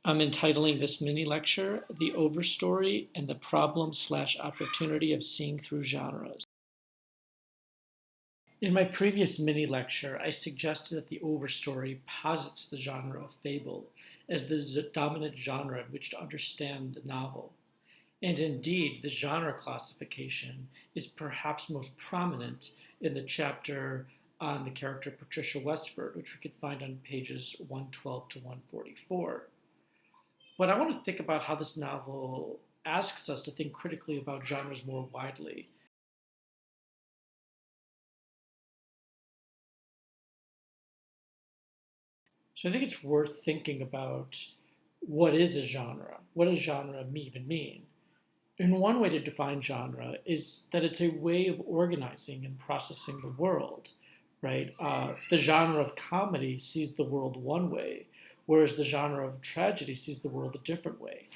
I'm entitling this mini lecture The Overstory and the Problem/Opportunity of Seeing Through Genres. In my previous mini lecture, I suggested that the overstory posits the genre of fable as the dominant genre in which to understand the novel. And indeed, the genre classification is perhaps most prominent in the chapter on the character Patricia Westford, which we could find on pages 112 to 144. But I want to think about how this novel asks us to think critically about genres more widely. So I think it's worth thinking about what is a genre? What does genre even mean? And one way to define genre is that it's a way of organizing and processing the world, right? The genre of comedy sees the world one way, whereas the genre of tragedy sees the world a different way.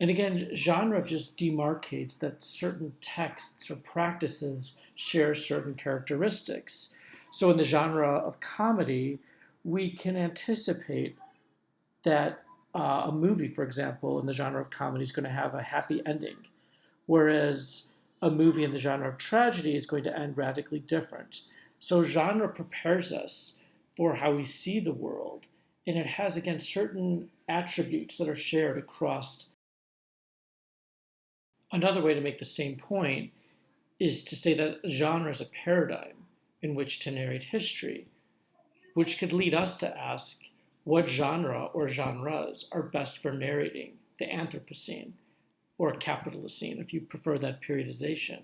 And again, genre just demarcates that certain texts or practices share certain characteristics. So in the genre of comedy, we can anticipate that a movie, for example, in the genre of comedy is going to have a happy ending, whereas a movie in the genre of tragedy is going to end radically different. So genre prepares us for how we see the world, and it has, again, certain attributes that are shared across. Another way to make the same point is to say that genre is a paradigm in which to narrate history, which could lead us to ask what genre or genres are best for narrating the Anthropocene or Capitalocene, if you prefer that periodization.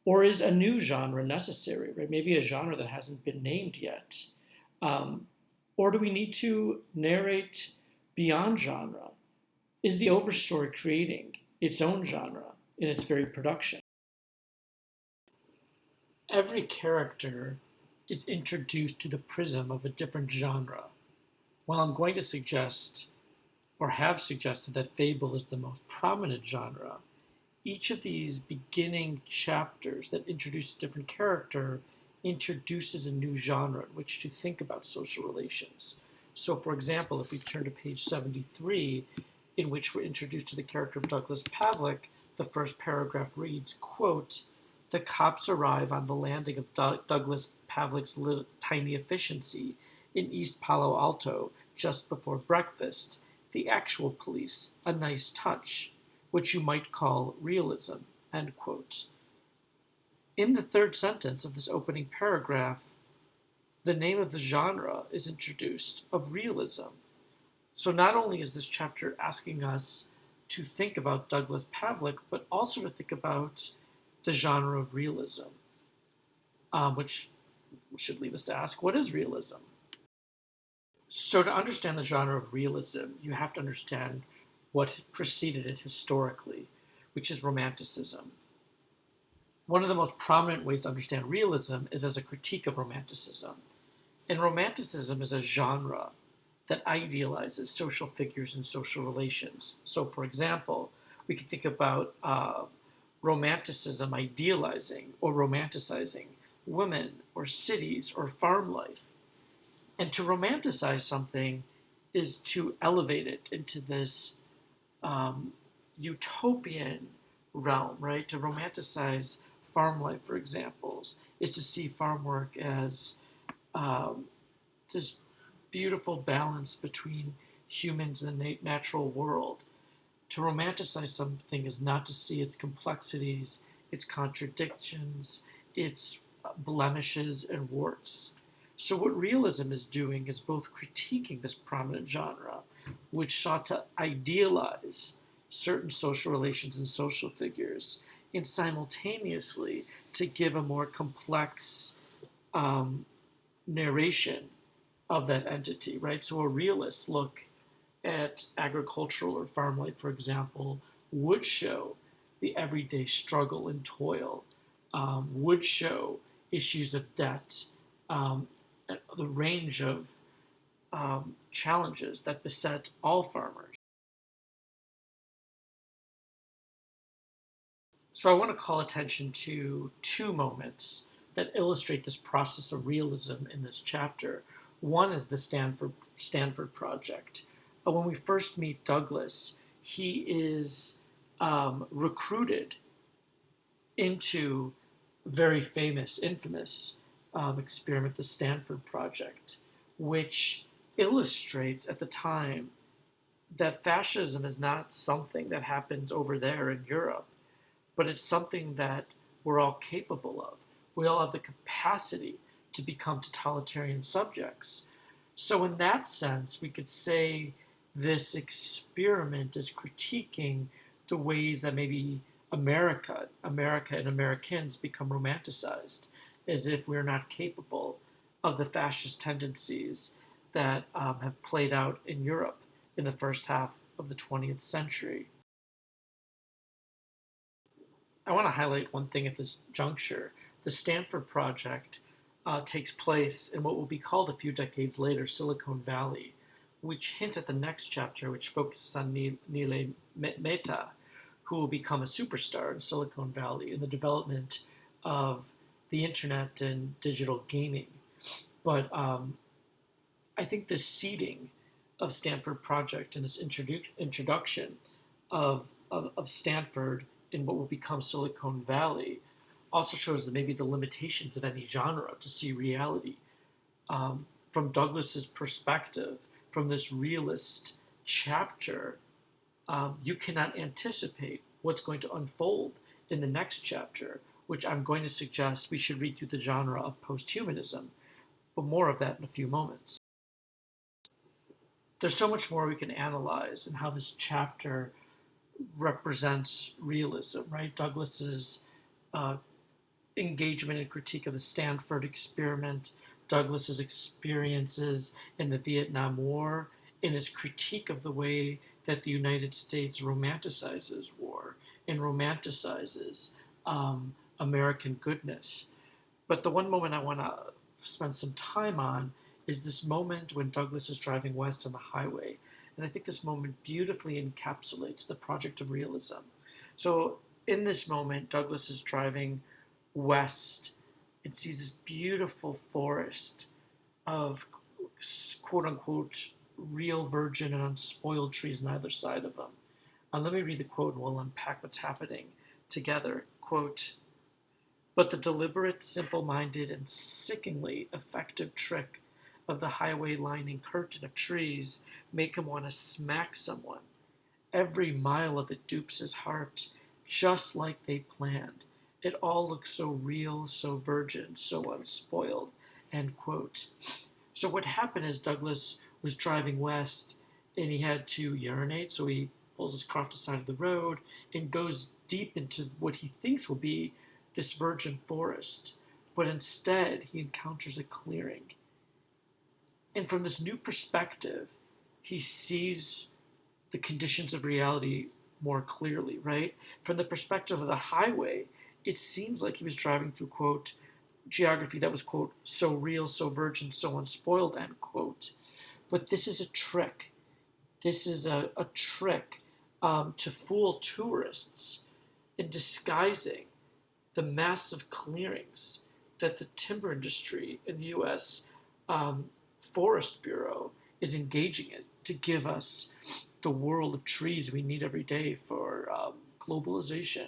Or is a new genre necessary, right? Maybe a genre that hasn't been named yet. Or do we need to narrate beyond genre? Is the overstory creating its own genre in its very production? Every character is introduced to the prism of a different genre. While I'm going to suggest, or have suggested, that fable is the most prominent genre, each of these beginning chapters that introduce a different character introduces a new genre in which to think about social relations. So, for example, if we turn to page 73, in which we're introduced to the character of Douglas Pavlik, the first paragraph reads, quote, "The cops arrive on the landing of Douglas Pavlik's tiny efficiency in East Palo Alto just before breakfast. The actual police, a nice touch, which you might call realism," end quote. In the third sentence of this opening paragraph, the name of the genre is introduced, of realism. So not only is this chapter asking us to think about Douglas Pavlik, but also to think about the genre of realism, which should lead us to ask, what is realism? So to understand the genre of realism, you have to understand what preceded it historically, which is Romanticism. One of the most prominent ways to understand realism is as a critique of Romanticism. And Romanticism is a genre that idealizes social figures and social relations. So, for example, we can think about Romanticism idealizing or romanticizing women or cities or farm life. And to romanticize something is to elevate it into this utopian realm, right? To romanticize farm life, for example, is to see farm work as this beautiful balance between humans and the natural world. To romanticize something is not to see its complexities, its contradictions, its blemishes and warts. So what realism is doing is both critiquing this prominent genre, which sought to idealize certain social relations and social figures, and simultaneously to give a more complex narration of that entity, right? So a realist look at agricultural or farm life, for example, would show the everyday struggle and toil, would show issues of debt, the range of challenges that beset all farmers. So I want to call attention to two moments that illustrate this process of realism in this chapter. One is the Stanford Project, when we first meet Douglas, he is recruited into very famous, infamous experiment, the Stanford Project, which illustrates at the time that fascism is not something that happens over there in Europe, but it's something that we're all capable of. We all have the capacity to become totalitarian subjects. So, in that sense, we could say this experiment is critiquing the ways that maybe America and Americans become romanticized, as if we're not capable of the fascist tendencies that have played out in Europe in the first half of the 20th century. I want to highlight one thing at this juncture. The Stanford Project takes place in what will be called a few decades later Silicon Valley, which hints at the next chapter, which focuses on Nilay Mehta, who will become a superstar in Silicon Valley in the development of the internet and digital gaming. But I think the seeding of Stanford Project and this introduction of Stanford in what will become Silicon Valley also shows that maybe the limitations of any genre to see reality. From Douglas's perspective, from this realist chapter, you cannot anticipate what's going to unfold in the next chapter, which I'm going to suggest we should read through the genre of posthumanism, but more of that in a few moments. There's so much more we can analyze in how this chapter represents realism, right? Douglas's uh, engagement and critique of the Stanford experiment, Douglas's experiences in the Vietnam War, and his critique of the way that the United States romanticizes war and romanticizes American goodness. But the one moment I want to spend some time on is this moment when Douglas is driving west on the highway. And I think this moment beautifully encapsulates the project of realism. So, in this moment, Douglas is driving west and sees this beautiful forest of quote unquote real virgin and unspoiled trees on either side of him. Let me read the quote and we'll unpack what's happening together. Quote, but the deliberate, simple minded, and sickeningly effective trick of the highway lining curtain of trees make him want to smack someone. Every mile of it dupes his heart, just like they planned. It all looks so real, so virgin, so unspoiled. End quote. So what happened is Douglas was driving west and he had to urinate, so he pulls his car off the side of the road and goes deep into what he thinks will be this virgin forest. But instead, he encounters a clearing. And from this new perspective, he sees the conditions of reality more clearly, right? From the perspective of the highway, it seems like he was driving through, quote, geography that was, quote, so real, so virgin, so unspoiled, end quote. But this is a trick. This is a trick to fool tourists in disguising the massive clearings that the timber industry in the U.S. Forest Bureau is engaging in to give us the world of trees we need every day for globalization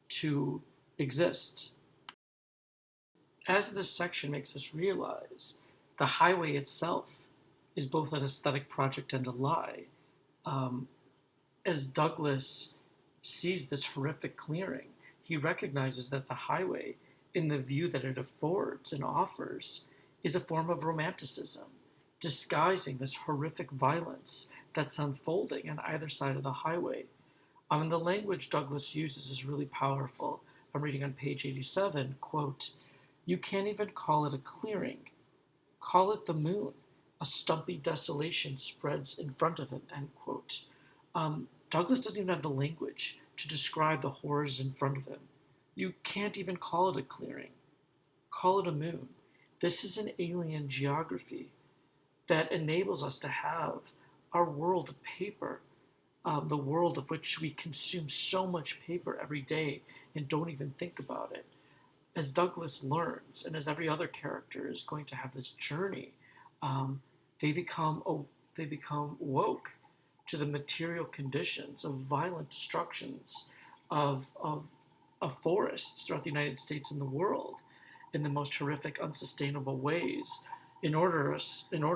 to exist. As this section makes us realize, the highway itself is both an aesthetic project and a lie. Um, as Douglas sees this horrific clearing, he recognizes that the highway, in the view that it affords and offers, is a form of romanticism, disguising this horrific violence that's unfolding on either side of the highway. The language Douglas uses is really powerful. I'm reading on page 87, quote, you can't even call it a clearing. Call it the moon. A stumpy desolation spreads in front of him, end quote. Douglas doesn't even have the language to describe the horrors in front of him. You can't even call it a clearing. Call it a moon. This is an alien geography that enables us to have our world of paper, the world of which we consume so much paper every day and don't even think about it. As Douglas learns, and as every other character is going to have this journey, they become woke. to the material conditions of violent destructions of forests throughout the United States and the world in the most horrific, unsustainable ways in order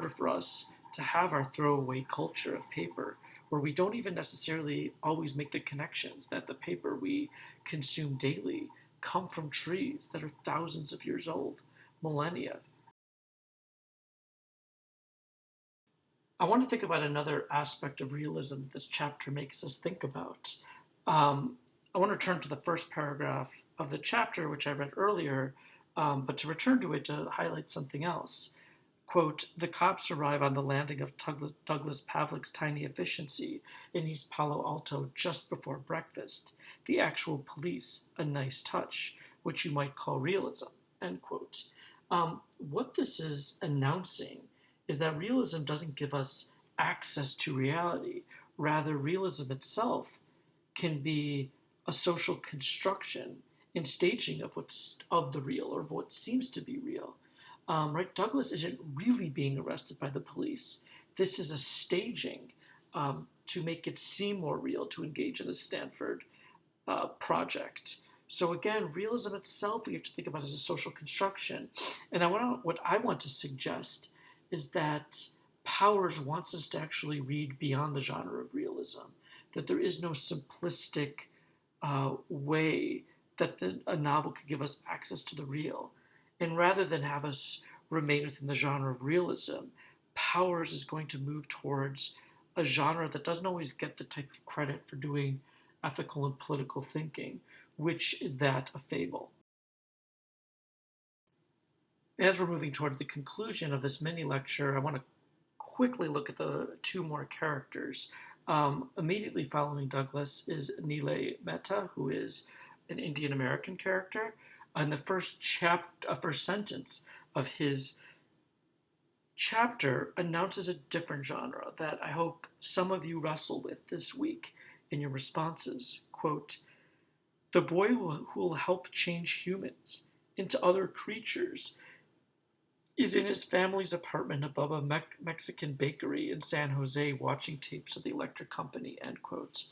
for us to have our throwaway culture of paper, where we don't even necessarily always make the connections that the paper we consume daily come from trees that are thousands of years old, millennia. I want to think about another aspect of realism this chapter makes us think about. I want to turn to the first paragraph of the chapter, which I read earlier, but to return to it to highlight something else. Quote, the cops arrive on the landing of Douglas Pavlik's tiny efficiency in East Palo Alto just before breakfast. The actual police, a nice touch, which you might call realism, end quote. What this is announcing is that realism doesn't give us access to reality. Rather, realism itself can be a social construction and staging of what's of the real or of what seems to be real. Right? Douglas isn't really being arrested by the police. This is a staging to make it seem more real to engage in the Stanford project. So again, realism itself we have to think about as a social construction. And what I want to suggest is that Powers wants us to actually read beyond the genre of realism. That there is no simplistic way that a novel could give us access to the real. And rather than have us remain within the genre of realism, Powers is going to move towards a genre that doesn't always get the type of credit for doing ethical and political thinking, which is that of fable. As we're moving toward the conclusion of this mini lecture, I want to quickly look at the two more characters. Immediately following Douglas is Nilay Mehta, who is an Indian American character. And the first sentence of his chapter announces a different genre that I hope some of you wrestle with this week in your responses. Quote, the boy who will help change humans into other creatures is in his family's apartment above a Mexican bakery in San Jose watching tapes of the electric company, end quotes.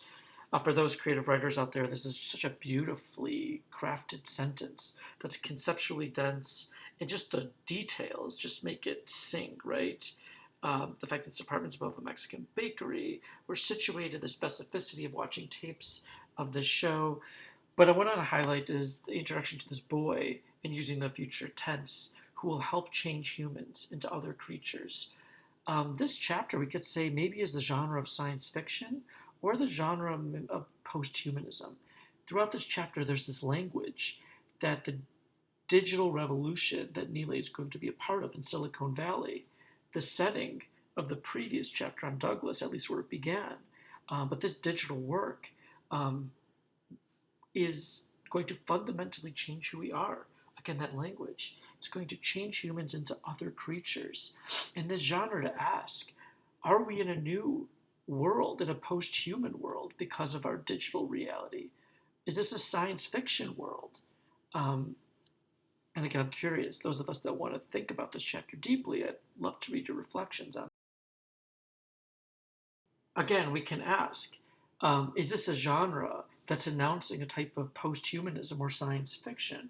For those creative writers out there, this is such a beautifully crafted sentence that's conceptually dense, and just the details just make it sing, right? The fact that this apartment's above a Mexican bakery, we're situated, the specificity of watching tapes of this show. But what I want to highlight is the introduction to this boy and using the future tense who will help change humans into other creatures. This chapter, we could say, maybe is the genre of science fiction or the genre of post-humanism. Throughout this chapter, there's this language that the digital revolution that Nilay is going to be a part of in Silicon Valley, the setting of the previous chapter on Douglas, at least where it began, but this digital work is going to fundamentally change who we are. Again, that language. It's going to change humans into other creatures. And this genre to ask, are we in a new world, in a post-human world, because of our digital reality? Is this a science fiction world? And again, I'm curious, those of us that want to think about this chapter deeply, I'd love to read your reflections on it. Again, we can ask, is this a genre that's announcing a type of post-humanism or science fiction?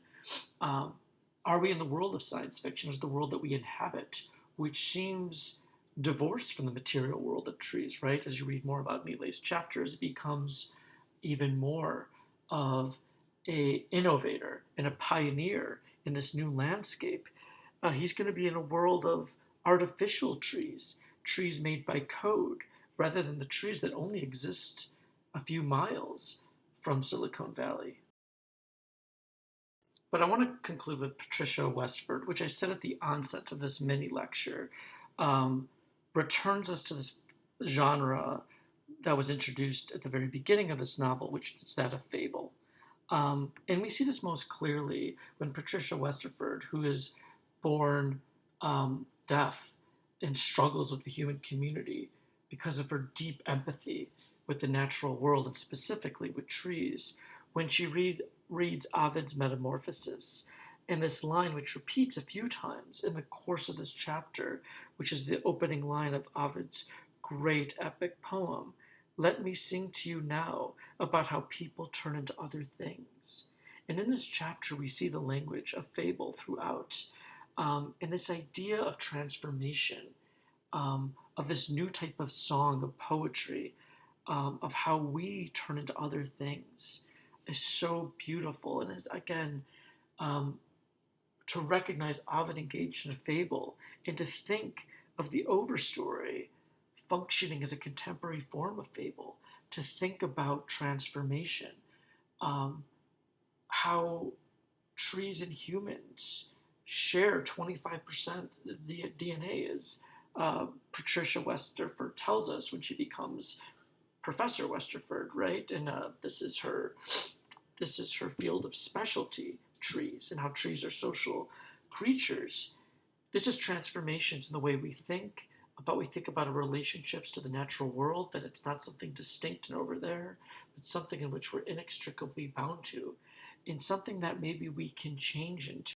Are we in the world of science fiction? Is the world that we inhabit, which seems divorced from the material world of trees, right? As you read more about Nilay's chapters, it becomes even more of a innovator and a pioneer in this new landscape. He's going to be in a world of artificial trees, trees made by code, rather than the trees that only exist a few miles from Silicon Valley. But I want to conclude with Patricia Westford, which I said at the onset of this mini lecture, returns us to this genre that was introduced at the very beginning of this novel, which is that of fable. And we see this most clearly when Patricia Westerford, who is born deaf and struggles with the human community because of her deep empathy with the natural world and specifically with trees, when she reads Ovid's Metamorphosis, and this line, which repeats a few times in the course of this chapter, which is the opening line of Ovid's great epic poem. Let me sing to you now about how people turn into other things. And in this chapter, we see the language of fable throughout, and this idea of transformation, of this new type of song, of poetry, of how we turn into other things is so beautiful. And is, again, um, to recognize Ovid engaged in a fable and to think of the Overstory functioning as a contemporary form of fable, to think about transformation, um, how trees and humans share 25% of the DNA, as Patricia Westerford tells us when she becomes Professor Westerford, right? And this is her field of specialty, trees, and how trees are social creatures. This is transformations in the way we think about our relationships to the natural world, that it's not something distinct and over there, but something in which we're inextricably bound to, in something that maybe we can change into.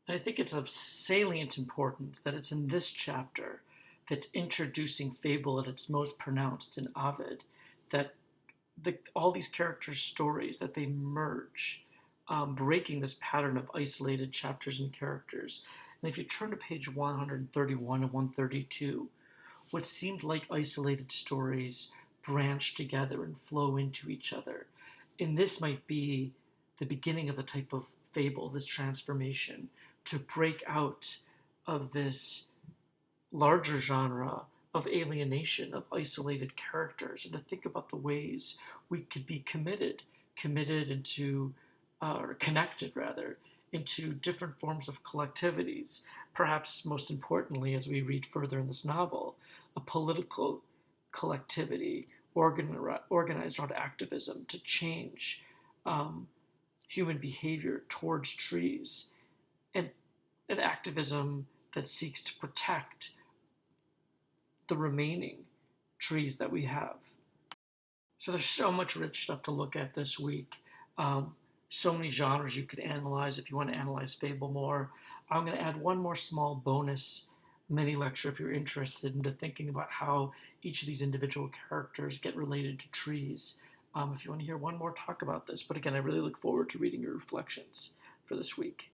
And I think it's of salient importance that it's in this chapter that's introducing fable at its most pronounced in Ovid, that all these characters' stories, that they merge, breaking this pattern of isolated chapters and characters. And if you turn to page 131 and 132, what seemed like isolated stories branch together and flow into each other. And this might be the beginning of a type of fable, this transformation, to break out of this larger genre of alienation, of isolated characters, and to think about the ways we could be committed into, or connected rather, into different forms of collectivities. Perhaps most importantly, as we read further in this novel, a political collectivity organized around activism to change human behavior towards trees, and an activism that seeks to protect the remaining trees that we have. So there's so much rich stuff to look at this week. Um, so many genres you could analyze if you want to analyze fable more. I'm going to add one more small bonus mini lecture if you're interested into thinking about how each of these individual characters get related to trees. If you want to hear one more talk about this. But again, I really look forward to reading your reflections for this week.